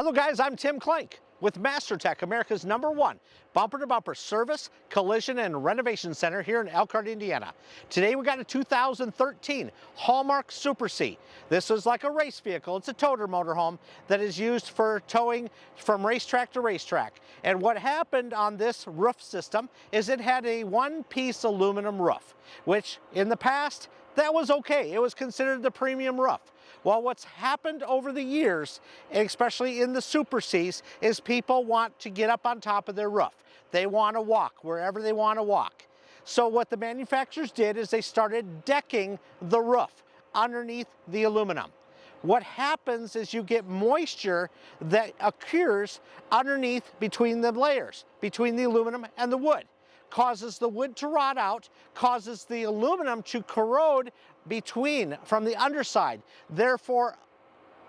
Hello guys, I'm Tim Clank with MasterTech, America's #1 bumper-to-bumper service, collision, and renovation center here in Elkhart, Indiana. Today we got a 2013 Hallmark Super C. This is like a race vehicle. It's a toter motorhome that is used for towing from racetrack to racetrack. And what happened on this roof system is it had a one-piece aluminum roof, which in the past, that was okay. It was considered the premium roof. Well, what's happened over the years, especially in the Super Cs, is people want to get up on top of their roof. They want to walk wherever they want to walk. So what the manufacturers did is they started decking the roof underneath the aluminum. What happens is you get moisture that occurs underneath between the layers, between the aluminum and the wood. Causes the wood to rot out, causes the aluminum to corrode from the underside, therefore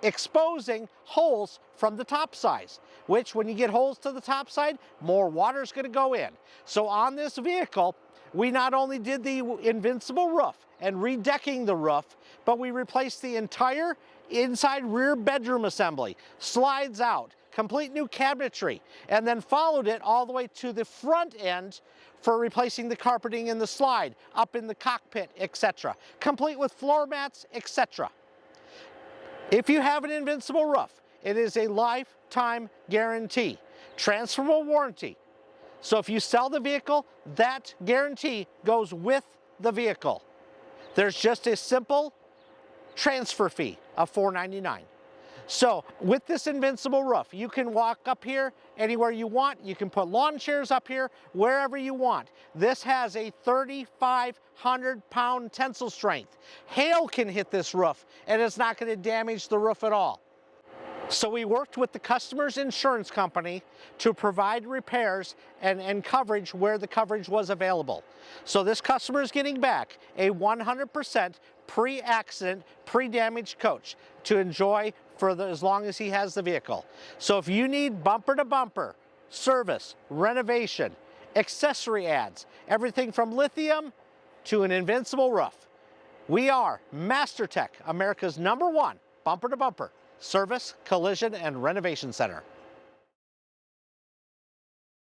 exposing holes from the top sides, which when you get holes to the top side, more water is going to go in. So on this vehicle, we not only did the Invincible roof and redecking the roof, but we replaced the entire inside rear bedroom assembly, slides out, complete new cabinetry, and then followed it all the way to the front end for replacing the carpeting in the slide, up in the cockpit, etc. Complete with floor mats, etc. If you have an Invincible roof, it is a lifetime guarantee, transferable warranty. So if you sell the vehicle, that guarantee goes with the vehicle. There's just a simple transfer fee of $4.99. So with this Invincible roof, you can walk up here anywhere you want. You can put lawn chairs up here wherever you want. This has a 3,500-pound tensile strength. Hail can hit this roof and it's not going to damage the roof at all. So we worked with the customer's insurance company to provide repairs and coverage where the coverage was available. So this customer is getting back a 100% pre-accident, pre-damaged coach to enjoy for as long as he has the vehicle. So if you need bumper-to-bumper service, renovation, accessory adds, everything from lithium to an Invincible roof, we are MasterTech, America's #1 bumper-to-bumper service, collision, and renovation center.